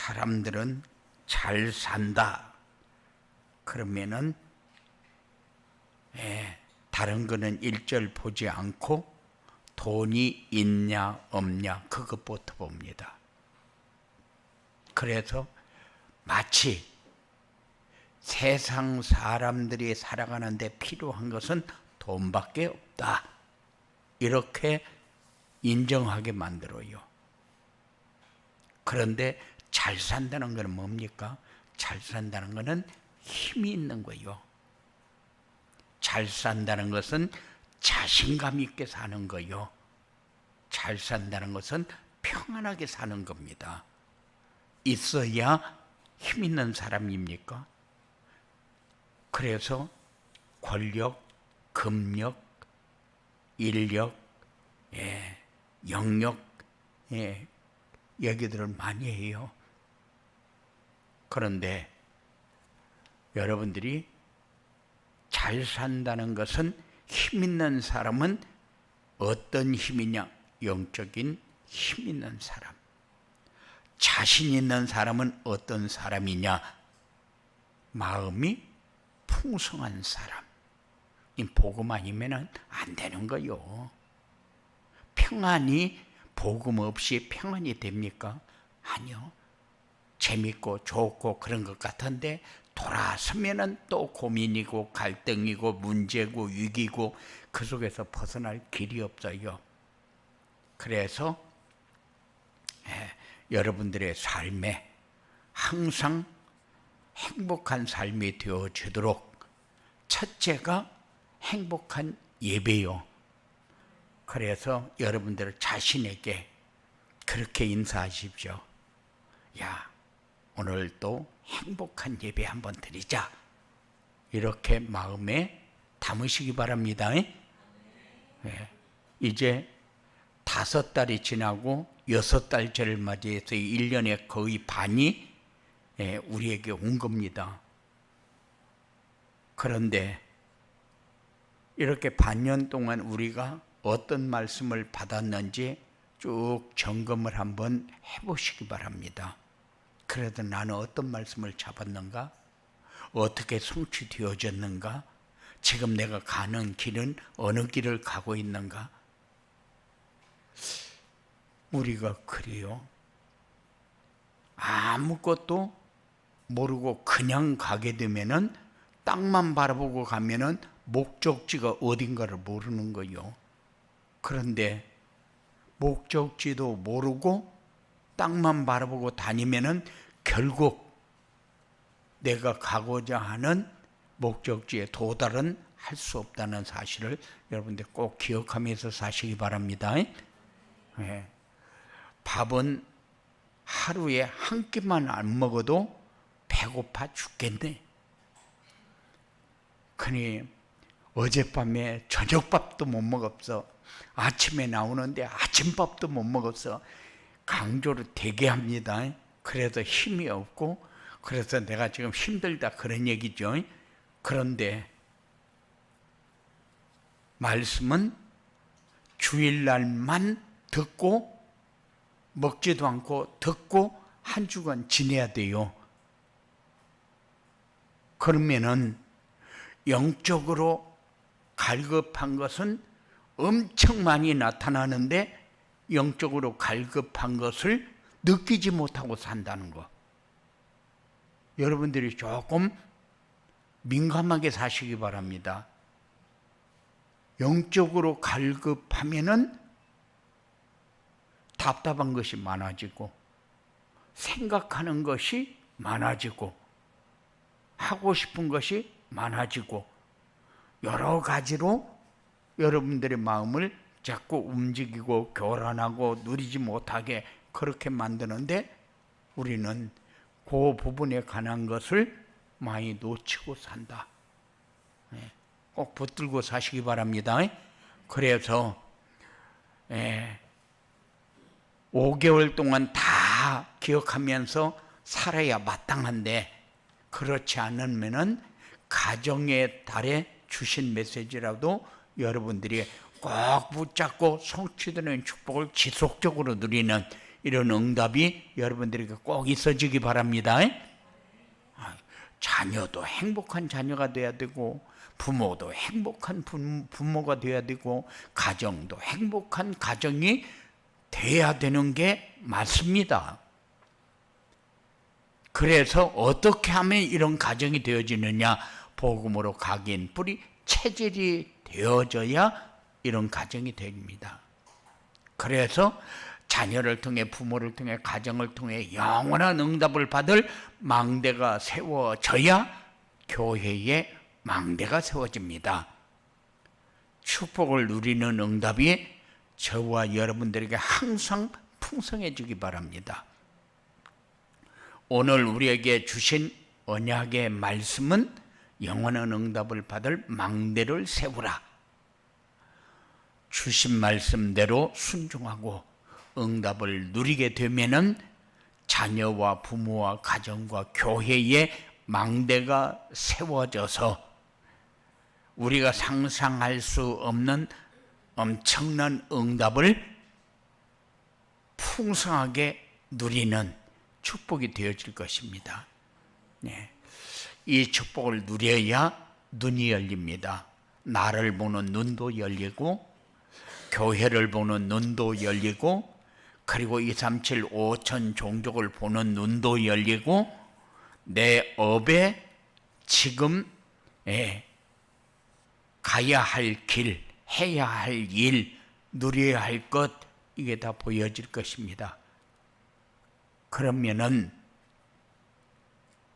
사람들은 잘 산다 그러면은 다른 거는 일절 보지 않고 돈이 있냐 없냐 그것부터 봅니다. 그래서 마치 세상 사람들이 살아가는데 필요한 것은 돈밖에 없다 이렇게 인정하게 만들어요. 그런데 잘 산다는 것은 뭡니까? 잘 산다는 것은 힘이 있는 거예요. 잘 산다는 것은 자신감 있게 사는 거요. 잘 산다는 것은 평안하게 사는 겁니다. 있어야 힘 있는 사람입니까? 그래서 권력, 금력, 인력, 영역, 얘기들을 많이 해요. 그런데 여러분들이 잘 산다는 것은 힘 있는 사람은 어떤 힘이냐? 영적인 힘 있는 사람. 자신 있는 사람은 어떤 사람이냐? 마음이 풍성한 사람. 이 복음 아니면 안 되는 거요. 평안이 복음 없이 평안이 됩니까? 아니요. 재밌고 좋고 그런 것 같은데 돌아서면은 또 고민이고 갈등이고 문제고 위기고 그 속에서 벗어날 길이 없어요. 그래서 여러분들의 삶에 항상 행복한 삶이 되어지도록 첫째가 행복한 예배요. 그래서 여러분들 자신에게 그렇게 인사하십시오. 야, 오늘 또 행복한 예배 한번 드리자. 이렇게 마음에 담으시기 바랍니다. 이제 5달이 지나고 6달째를 맞이해서 1년에 거의 반이 우리에게 온 겁니다. 그런데 이렇게 반년 동안 우리가 어떤 말씀을 받았는지 쭉 점검을 한번 해보시기 바랍니다. 그래도 나는 어떤 말씀을 잡았는가? 어떻게 성취되어졌는가? 지금 내가 가는 길은 어느 길을 가고 있는가? 우리가 그래요. 아무것도 모르고 그냥 가게 되면은 땅만 바라보고 가면은 목적지가 어딘가를 모르는 거요. 그런데 목적지도 모르고 땅만 바라보고 다니면은 결국 내가 가고자 하는 목적지에 도달은 할 수 없다는 사실을 여러분들 꼭 기억하면서 사시기 바랍니다. 밥은 하루에 한 끼만 안 먹어도 배고파 죽겠네. 그니 어젯밤에 저녁밥도 못 먹었어. 아침에 나오는데 아침밥도 못 먹었어. 강조를 되게 합니다. 그래서 힘이 없고 그래서 내가 지금 힘들다 그런 얘기죠. 그런데 말씀은 주일날만 듣고 먹지도 않고 듣고 한 주간 지내야 돼요. 그러면은 영적으로 갈급한 것은 엄청 많이 나타나는데 영적으로 갈급한 것을 느끼지 못하고 산다는 거. 여러분들이 조금 민감하게 사시기 바랍니다. 영적으로 갈급하면은 답답한 것이 많아지고 생각하는 것이 많아지고 하고 싶은 것이 많아지고 여러 가지로 여러분들의 마음을 자꾸 움직이고 교란하고 누리지 못하게 그렇게 만드는데 우리는 그 부분에 관한 것을 많이 놓치고 산다. 꼭 붙들고 사시기 바랍니다. 그래서 5개월 동안 다 기억하면서 살아야 마땅한데 그렇지 않으면은 가정의 달에 주신 메시지라도 여러분들이 꼭 붙잡고 성취되는 축복을 지속적으로 누리는 이런 응답이 여러분들에게 꼭 있어지기 바랍니다. 자녀도 행복한 자녀가 돼야 되고, 부모도 행복한 부모가 돼야 되고, 가정도 행복한 가정이 돼야 되는 게 맞습니다. 그래서 어떻게 하면 이런 가정이 되어지느냐? 복음으로 각인 뿌리 체질이 되어져야 이런 가정이 됩니다. 그래서 자녀를 통해, 부모를 통해, 가정을 통해 영원한 응답을 받을 망대가 세워져야 교회에 망대가 세워집니다. 축복을 누리는 응답이 저와 여러분들에게 항상 풍성해지기 바랍니다. 오늘 우리에게 주신 언약의 말씀은 영원한 응답을 받을 망대를 세우라. 주신 말씀대로 순종하고 응답을 누리게 되면은 자녀와 부모와 가정과 교회의 망대가 세워져서 우리가 상상할 수 없는 엄청난 응답을 풍성하게 누리는 축복이 되어질 것입니다. 네. 이 축복을 누려야 눈이 열립니다. 나를 보는 눈도 열리고, 교회를 보는 눈도 열리고, 그리고 237 5천 종족을 보는 눈도 열리고, 내 업에 지금 가야 할 길, 해야 할 일, 누려야 할 것, 이게 다 보여질 것입니다. 그러면은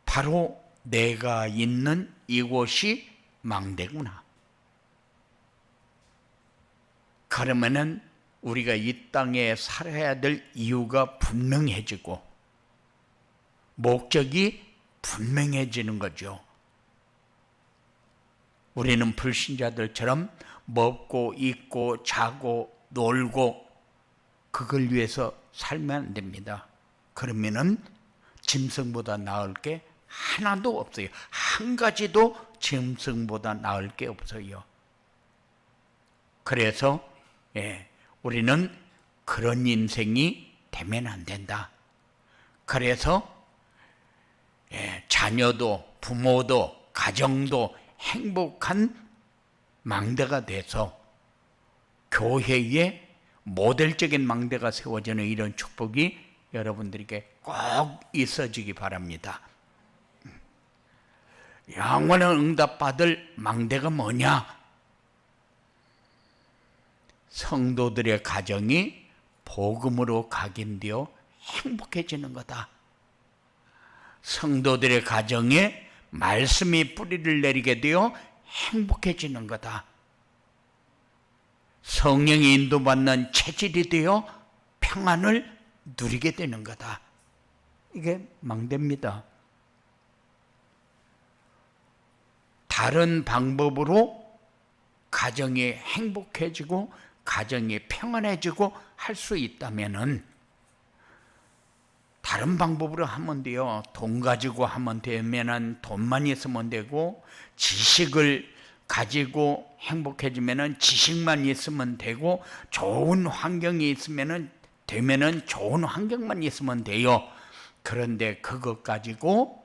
바로 내가 있는 이곳이 망대구나. 그러면은 우리가 이 땅에 살아야 될 이유가 분명해지고 목적이 분명해지는 거죠. 우리는 불신자들처럼 먹고 입고 자고 놀고 그걸 위해서 살면 안 됩니다. 그러면은 짐승보다 나을 게 하나도 없어요. 한 가지도 짐승보다 나을 게 없어요. 그래서 우리는 그런 인생이 되면 안 된다. 그래서 자녀도 부모도 가정도 행복한 망대가 돼서 교회에 모델적인 망대가 세워지는 이런 축복이 여러분들에게 꼭 있어지기 바랍니다. 영원한 응답받을 망대가 뭐냐? 성도들의 가정이 복음으로 각인되어 행복해지는 거다. 성도들의 가정에 말씀이 뿌리를 내리게 되어 행복해지는 거다. 성령이 인도받는 체질이 되어 평안을 누리게 되는 거다. 이게 망대입니다. 다른 방법으로 가정이 행복해지고 가정이 평안해지고 할 수 있다면은 다른 방법으로 하면 돼요. 돈 가지고 하면 되면은 돈만 있으면 되고, 지식을 가지고 행복해지면은 지식만 있으면 되고, 좋은 환경이 있으면은 되면은 좋은 환경만 있으면 돼요. 그런데 그것 가지고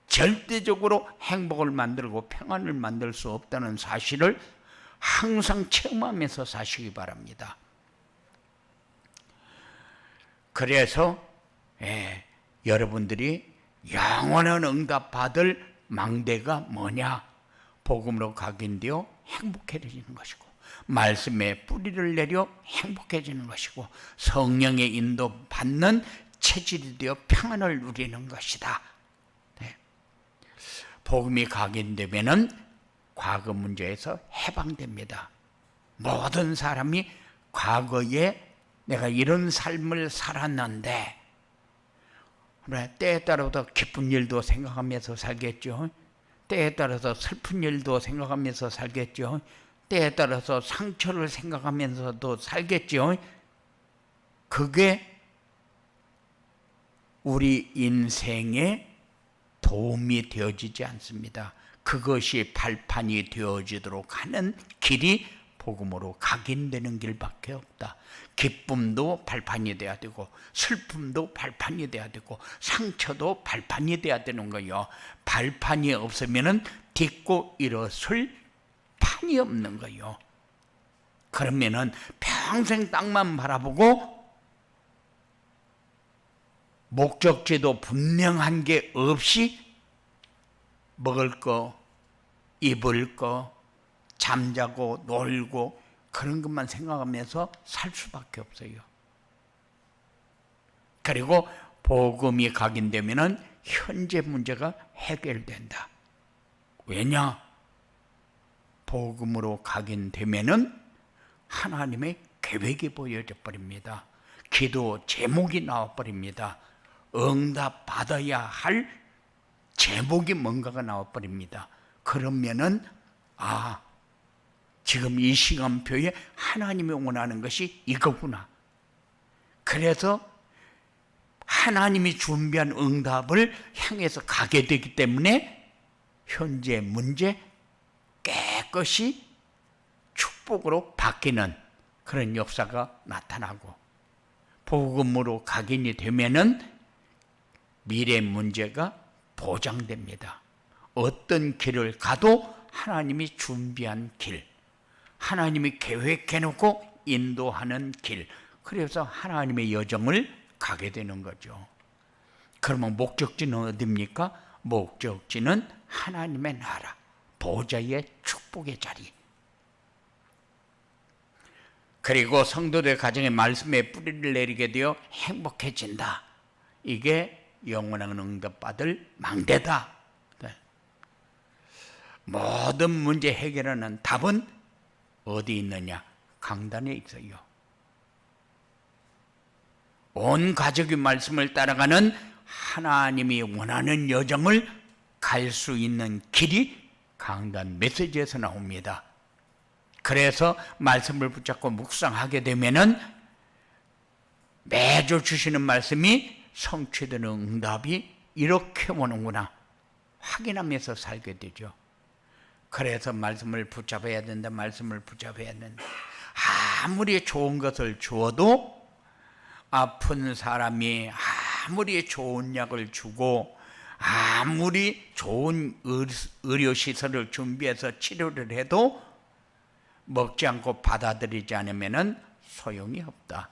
절대적으로 행복을 만들고 평안을 만들 수 없다는 사실을 항상 체험하면서 사시기 바랍니다. 그래서 여러분들이 영원한 응답 받을 망대가 뭐냐? 복음으로 각인되어 행복해지는 것이고, 말씀에 뿌리를 내려 행복해지는 것이고, 성령의 인도 받는 체질이 되어 평안을 누리는 것이다. 복음이 각인되면은 과거 문제에서 해방됩니다. 모든 사람이 과거에 내가 이런 삶을 살았는데, 때에 따라서 기쁜 일도 생각하면서 살겠죠. 때에 따라서 슬픈 일도 생각하면서 살겠죠. 때에 따라서 상처를 생각하면서도 살겠죠. 그게 우리 인생에 도움이 되어지지 않습니다. 그것이 발판이 되어지도록 하는 길이 복음으로 각인되는 길밖에 없다. 기쁨도 발판이 돼야 되고 슬픔도 발판이 돼야 되고 상처도 발판이 돼야 되는 거예요. 발판이 없으면 딛고 일어설 판이 없는 거예요. 그러면은 평생 땅만 바라보고 목적지도 분명한 게 없이 먹을 거, 입을 거, 잠자고 놀고 그런 것만 생각하면서 살 수밖에 없어요. 그리고 복음이 각인되면은 현재 문제가 해결된다. 왜냐? 복음으로 각인되면은 하나님의 계획이 보여져 버립니다. 기도 제목이 나와 버립니다. 응답 받아야 할 제목이 뭔가가 나와 버립니다. 그러면은 지금 이 시간표에 하나님이 원하는 것이 이거구나. 그래서 하나님이 준비한 응답을 향해서 가게 되기 때문에 현재 문제 깨끗이 축복으로 바뀌는 그런 역사가 나타나고, 복음으로 각인이 되면은 미래 문제가 보장됩니다. 어떤 길을 가도 하나님이 준비한 길, 하나님이 계획해놓고 인도하는 길, 그래서 하나님의 여정을 가게 되는 거죠. 그러면 목적지는 어디입니까? 목적지는 하나님의 나라, 보좌의 축복의 자리. 그리고 성도들 가정의 말씀에 뿌리를 내리게 되어 행복해진다. 이게 영원한 응답받을 망대다. 모든 문제 해결하는 답은 어디 있느냐? 강단에 있어요. 온 가족이 말씀을 따라가는 하나님이 원하는 여정을 갈 수 있는 길이 강단 메시지에서 나옵니다. 그래서 말씀을 붙잡고 묵상하게 되면은 매주 주시는 말씀이 성취되는 응답이 이렇게 오는구나 확인하면서 살게 되죠. 그래서 말씀을 붙잡아야 된다. 말씀을 붙잡아야 된다. 아무리 좋은 것을 주어도 아픈 사람이 아무리 좋은 약을 주고 아무리 좋은 의료시설을 준비해서 치료를 해도 먹지 않고 받아들이지 않으면 소용이 없다.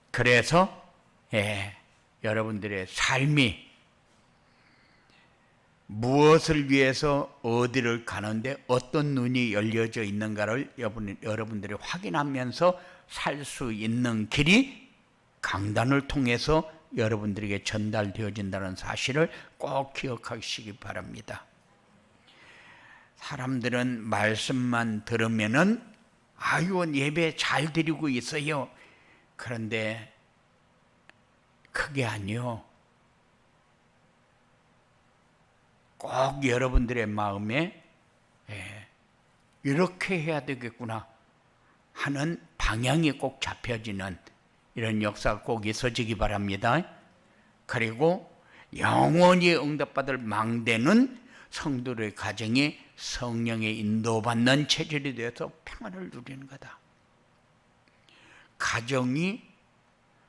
그래서 여러분들의 삶이 무엇을 위해서 어디를 가는데 어떤 눈이 열려져 있는가를 여러분들이 확인하면서 살 수 있는 길이 강단을 통해서 여러분들에게 전달되어진다는 사실을 꼭 기억하시기 바랍니다. 사람들은 말씀만 들으면은 예배 잘 드리고 있어요. 그런데 그게 아니요. 꼭 여러분들의 마음에 이렇게 해야 되겠구나 하는 방향이 꼭 잡혀지는 이런 역사가 꼭 있어지기 바랍니다. 그리고 영원히 응답받을 망대는 성도의 가정이 성령의 인도받는 체질이 되어서 평안을 누리는 거다. 가정이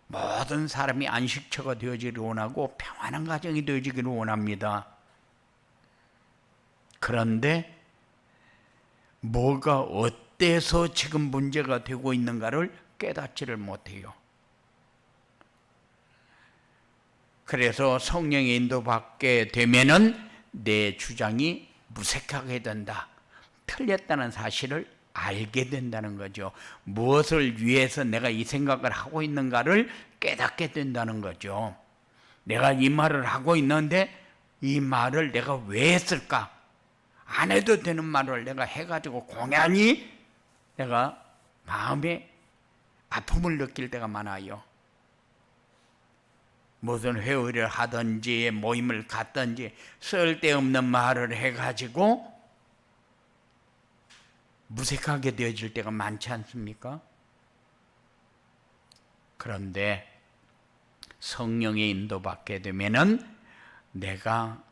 모든 사람이 안식처가 되어지기를 원하고 평안한 가정이 되어지기를 원합니다. 그런데 뭐가 어때서 지금 문제가 되고 있는가를 깨닫지를 못해요. 그래서 성령의 인도받게 되면은 내 주장이 무색하게 된다. 틀렸다는 사실을 알게 된다는 거죠. 무엇을 위해서 내가 이 생각을 하고 있는가를 깨닫게 된다는 거죠. 내가 이 말을 하고 있는데 이 말을 내가 왜 했을까? 안 해도 되는 말을 내가 해가지고 공연히 내가 마음에 아픔을 느낄 때가 많아요. 무슨 회의를 하든지 모임을 갔든지 쓸데없는 말을 해가지고 무색하게 되어질 때가 많지 않습니까? 그런데 성령의 인도받게 되면은 내가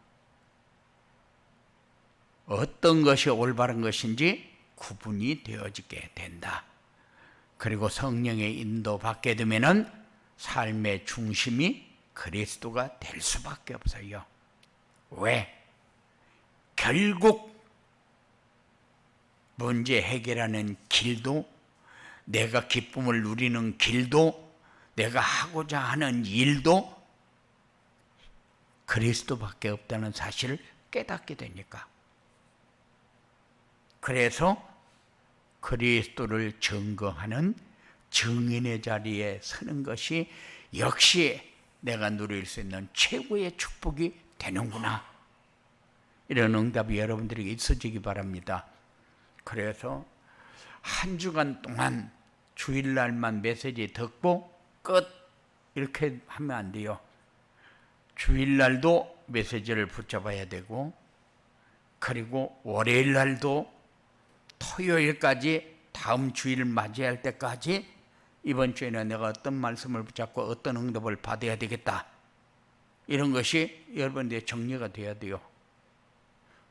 어떤 것이 올바른 것인지 구분이 되어지게 된다. 그리고 성령의 인도받게 되면은 삶의 중심이 그리스도가 될 수밖에 없어요. 왜? 결국 문제 해결하는 길도, 내가 기쁨을 누리는 길도, 내가 하고자 하는 일도 그리스도밖에 없다는 사실을 깨닫게 되니까. 그래서 그리스도를 증거하는 증인의 자리에 서는 것이 역시 내가 누릴 수 있는 최고의 축복이 되는구나. 이런 응답이 여러분들에게 있어지기 바랍니다. 그래서 한 주간 동안 주일날만 메시지 듣고 끝 이렇게 하면 안 돼요. 주일날도 메시지를 붙잡아야 되고, 그리고 월요일날도 토요일까지 다음 주일을 맞이할 때까지 이번 주에는 내가 어떤 말씀을 붙잡고 어떤 응답을 받아야 되겠다. 이런 것이 여러분들의 정리가 돼야 돼요.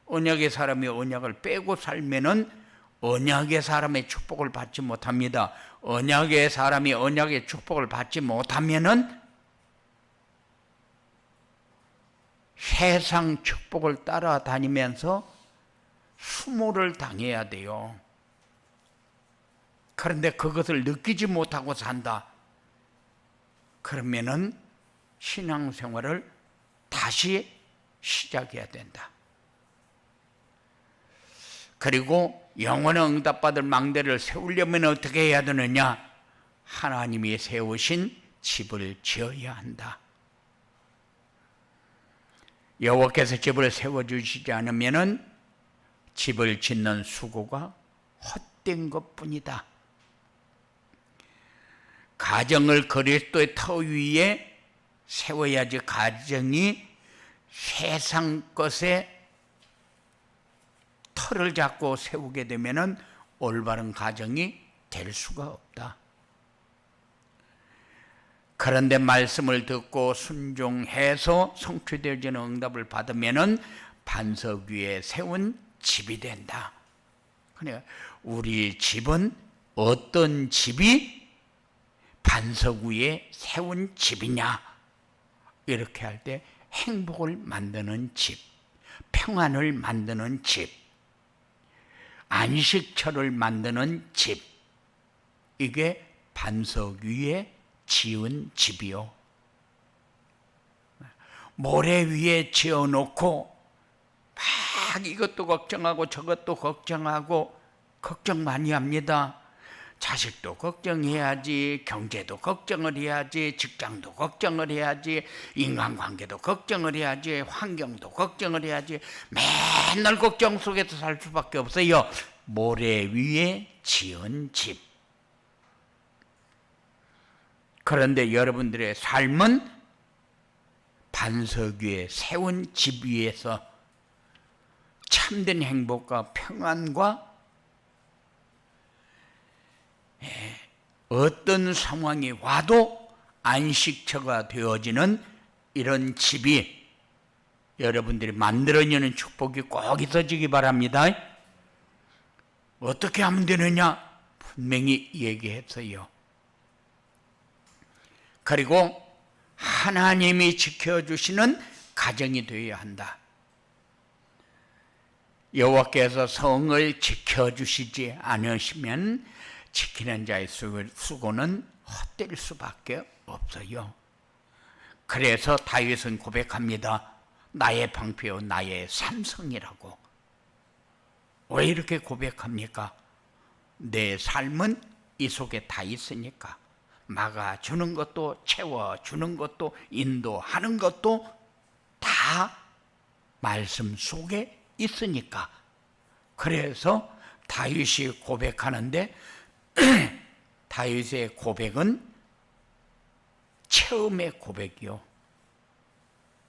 언약의 사람이 언약을 빼고 살면은 언약의 사람의 축복을 받지 못합니다. 언약의 사람이 언약의 축복을 받지 못하면은 세상 축복을 따라다니면서 수모를 당해야 돼요. 그런데 그것을 느끼지 못하고 산다. 그러면은 신앙생활을 다시 시작해야 된다. 그리고 영원한 응답받을 망대를 세우려면 어떻게 해야 되느냐? 하나님이 세우신 집을 지어야 한다. 여호와께서 집을 세워주시지 않으면 집을 짓는 수고가 헛된 것뿐이다. 가정을 그리스도의 터 위에 세워야지 가정이 세상 것에 터를 잡고 세우게 되면 올바른 가정이 될 수가 없다. 그런데 말씀을 듣고 순종해서 성취되어지는 응답을 받으면 반석 위에 세운 집이 된다. 그러니까 우리 집은 어떤 집이 반석 위에 세운 집이냐? 이렇게 할 때 행복을 만드는 집, 평안을 만드는 집, 안식처를 만드는 집, 이게 반석 위에 지은 집이요. 모래 위에 지어놓고 막 이것도 걱정하고 저것도 걱정하고 걱정 많이 합니다. 자식도 걱정해야지, 경제도 걱정을 해야지, 직장도 걱정을 해야지, 인간관계도 걱정을 해야지, 환경도 걱정을 해야지. 맨날 걱정 속에서 살 수밖에 없어요. 모래 위에 지은 집. 그런데 여러분들의 삶은 반석 위에 세운 집 위에서 참된 행복과 평안과 어떤 상황이 와도 안식처가 되어지는 이런 집이 여러분들이 만들어내는 축복이 꼭 있어지기 바랍니다. 어떻게 하면 되느냐? 분명히 얘기했어요. 그리고 하나님이 지켜주시는 가정이 되어야 한다. 여호와께서 성을 지켜주시지 않으시면 지키는 자의 수고는 헛될 수밖에 없어요. 그래서 다윗은 고백합니다. 나의 방패요 나의 산성이라고. 왜 이렇게 고백합니까? 내 삶은 이 속에 다 있으니까. 막아주는 것도 채워주는 것도 인도하는 것도 다 말씀 속에 있으니까. 그래서 다윗이 고백하는데 다윗의 고백은 처음의 고백이요.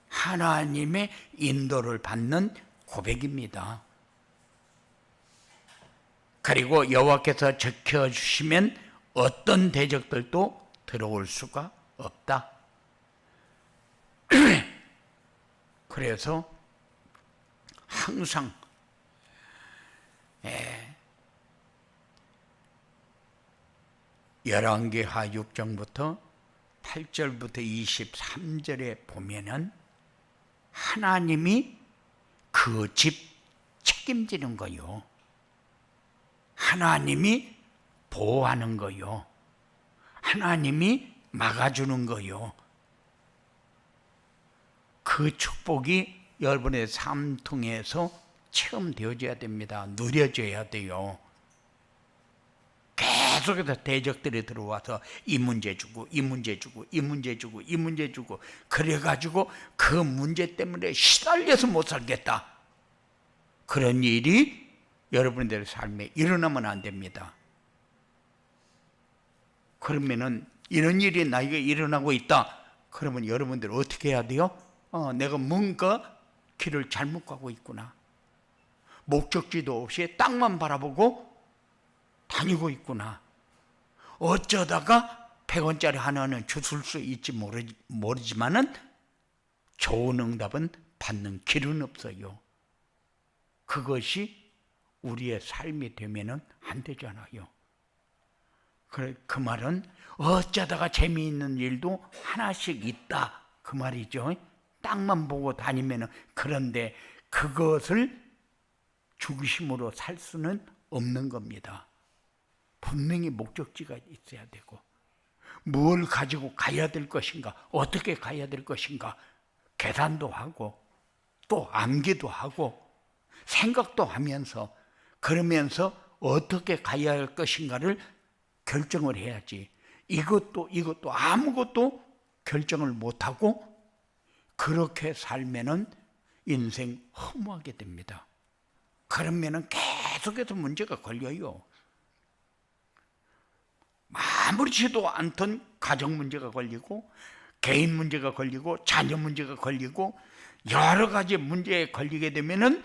하나님의 인도를 받는 고백입니다. 그리고 여호와께서 지켜주시면 어떤 대적들도 들어올 수가 없다. 그래서 항상 예. 열왕기하 6장부터 8절부터 23절에 보면은 하나님이 그 집 책임지는 거요. 하나님이 보호하는 거요. 하나님이 막아주는 거요. 그 축복이 여러분의 삶 통해서 체험되어져야 됩니다. 누려져야 돼요. 계속해서 대적들이 들어와서 이 문제 주고 이 문제 주고 이 문제 주고 이 문제 주고 그래가지고 그 문제 때문에 시달려서 못 살겠다. 그런 일이 여러분들의 삶에 일어나면 안 됩니다. 그러면은 이런 일이 나에게 일어나고 있다. 그러면 여러분들 어떻게 해야 돼요? 내가 뭔가 길을 잘못 가고 있구나. 목적지도 없이 땅만 바라보고 다니고 있구나. 어쩌다가 100원짜리 하나는 주술 수 있지 모르지만은 좋은 응답은 받는 길은 없어요. 그것이 우리의 삶이 되면은 안 되잖아요. 그 말은 어쩌다가 재미있는 일도 하나씩 있다. 그 말이죠. 땅만 보고 다니면은. 그런데 그것을 중심으로 살 수는 없는 겁니다. 분명히 목적지가 있어야 되고, 뭘 가지고 가야 될 것인가, 어떻게 가야 될 것인가, 계산도 하고 또 암기도 하고 생각도 하면서, 그러면서 어떻게 가야 할 것인가를 결정을 해야지. 이것도 아무것도 결정을 못하고 그렇게 살면은 인생 허무하게 됩니다. 그러면은 계속해서 문제가 걸려요. 아무렇지도 않던 가정 문제가 걸리고, 개인 문제가 걸리고, 자녀 문제가 걸리고, 여러 가지 문제에 걸리게 되면은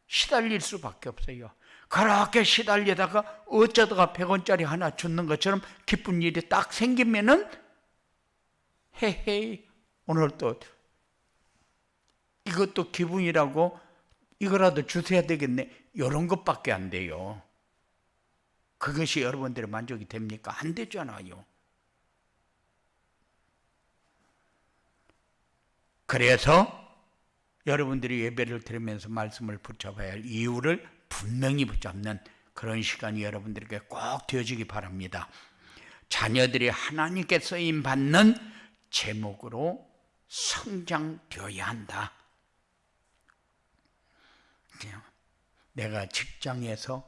시달릴 수밖에 없어요. 그렇게 시달리다가 어쩌다가 100원짜리 하나 주는 것처럼 기쁜 일이 딱 생기면은 헤헤이, 오늘 또 이것도 기분이라고 이거라도 주셔야 되겠네. 이런 것밖에 안 돼요. 그것이 여러분들의 만족이 됩니까? 안 되잖아요. 그래서 여러분들이 예배를 드리면서 말씀을 붙잡아야 할 이유를 분명히 붙잡는 그런 시간이 여러분들에게 꼭 되어지기 바랍니다. 자녀들이 하나님께 쓰임받는 제목으로 성장되어야 한다. 내가 직장에서,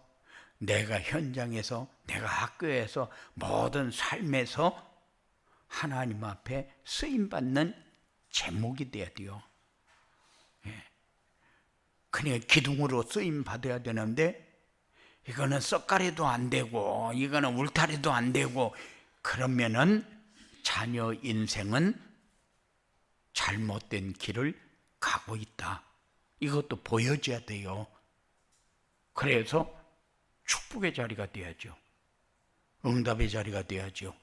내가 현장에서, 내가 학교에서, 모든 삶에서 하나님 앞에 쓰임받는 제목이 돼야 돼요. 그냥 기둥으로 쓰임받아야 되는데 이거는 썩가리도 안 되고 이거는 울타리도 안 되고 그러면은 자녀 인생은 잘못된 길을 가고 있다. 이것도 보여줘야 돼요. 그래서 축복의 자리가 돼야죠. 응답의 자리가 돼야죠.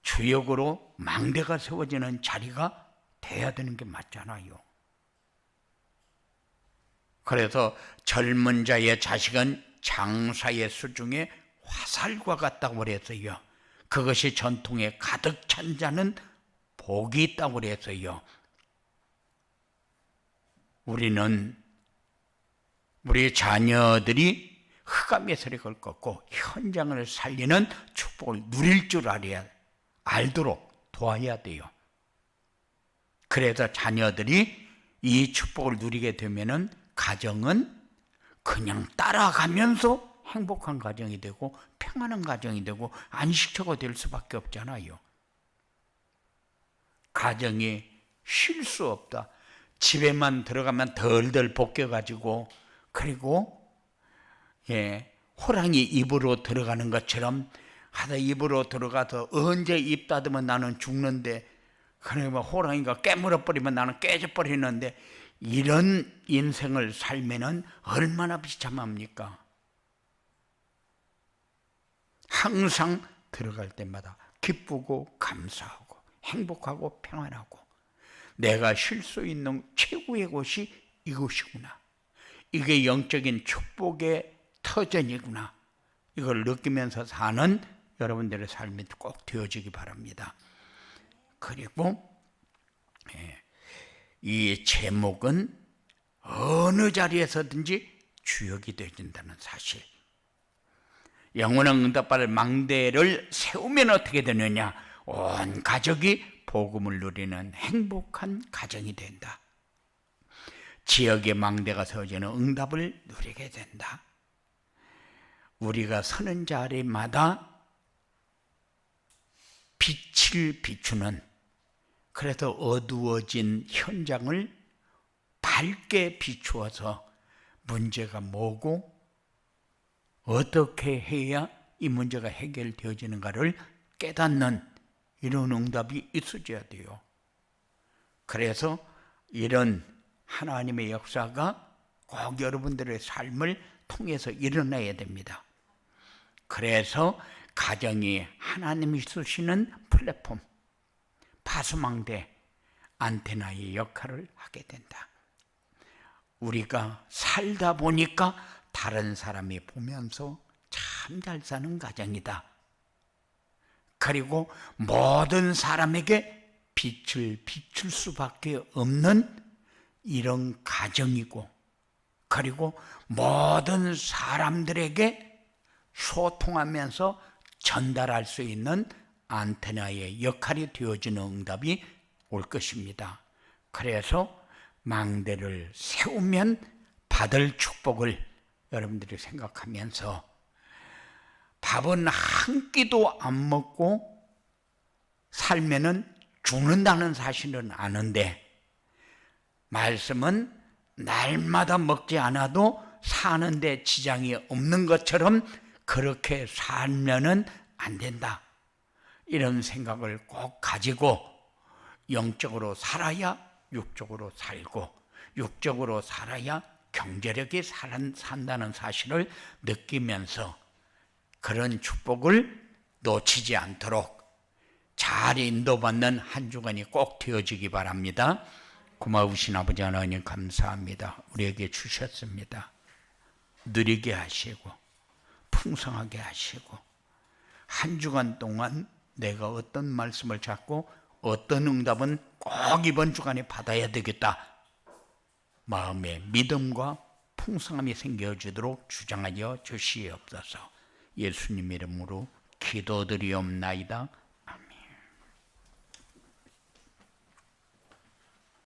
주역으로 망대가 세워지는 자리가 돼야 되는 게 맞잖아요. 그래서 젊은 자의 자식은 장사의 수중에 화살과 같다고 그랬어요. 그것이 전통에 가득 찬 자는 복이 있다고 그랬어요. 우리는 우리 자녀들이 흑암의 세력을 꺾고 현장을 살리는 축복을 누릴 줄 알도록 도와야 돼요. 그래서 자녀들이 이 축복을 누리게 되면은 가정은 그냥 따라가면서 행복한 가정이 되고 평안한 가정이 되고 안식처가 될 수밖에 없잖아요. 가정이 쉴 수 없다. 집에만 들어가면 덜덜 벗겨가지고, 그리고 호랑이 입으로 들어가는 것처럼 하다 입으로 들어가서 언제 입 닫으면 나는 죽는데, 그러면 호랑이가 깨물어버리면 나는 깨져버리는데, 이런 인생을 살면은 얼마나 비참합니까? 항상 들어갈 때마다 기쁘고 감사하고 행복하고 평안하고 내가 쉴 수 있는 최고의 곳이 이곳이구나. 이게 영적인 축복의 터전이구나. 이걸 느끼면서 사는 여러분들의 삶이 꼭 되어지기 바랍니다. 그리고 이 제목은 어느 자리에서든지 주역이 되어진다는 사실. 영원한 응답받을 망대를 세우면 어떻게 되느냐? 온 가족이 복음을 누리는 행복한 가정이 된다. 지역의 망대가 세워지는 응답을 누리게 된다. 우리가 서는 자리마다 빛을 비추는, 그래서 어두워진 현장을 밝게 비추어서 문제가 뭐고 어떻게 해야 이 문제가 해결되어지는가를 깨닫는 이런 응답이 있어져야 돼요. 그래서 이런 하나님의 역사가 꼭 여러분들의 삶을 통해서 일어나야 됩니다. 그래서 가정이 하나님이 쓰시는 플랫폼, 파수망대, 안테나의 역할을 하게 된다. 우리가 살다 보니까 다른 사람이 보면서 참 잘 사는 가정이다. 그리고 모든 사람에게 빛을 비출 수밖에 없는 이런 가정이고, 그리고 모든 사람들에게 소통하면서 전달할 수 있는 안테나의 역할이 되어지는 응답이 올 것입니다. 그래서 망대를 세우면 받을 축복을 여러분들이 생각하면서 밥은 한 끼도 안 먹고 살면은 죽는다는 사실은 아는데, 말씀은 날마다 먹지 않아도 사는데 지장이 없는 것처럼 그렇게 살면은 안 된다. 이런 생각을 꼭 가지고 영적으로 살아야 육적으로 살고, 육적으로 살아야 경제력이 산다는 사실을 느끼면서 그런 축복을 놓치지 않도록 잘 인도받는 한 주간이 꼭 되어지기 바랍니다. 고마우신 아버지 하나님 감사합니다. 우리에게 주셨습니다. 누리게 하시고 풍성하게 하시고, 한 주간 동안 내가 어떤 말씀을 잡고 어떤 응답은 꼭 이번 주간에 받아야 되겠다, 마음에 믿음과 풍성함이 생겨지도록 주장하여 주시옵소서. 예수님 이름으로 기도드리옵나이다.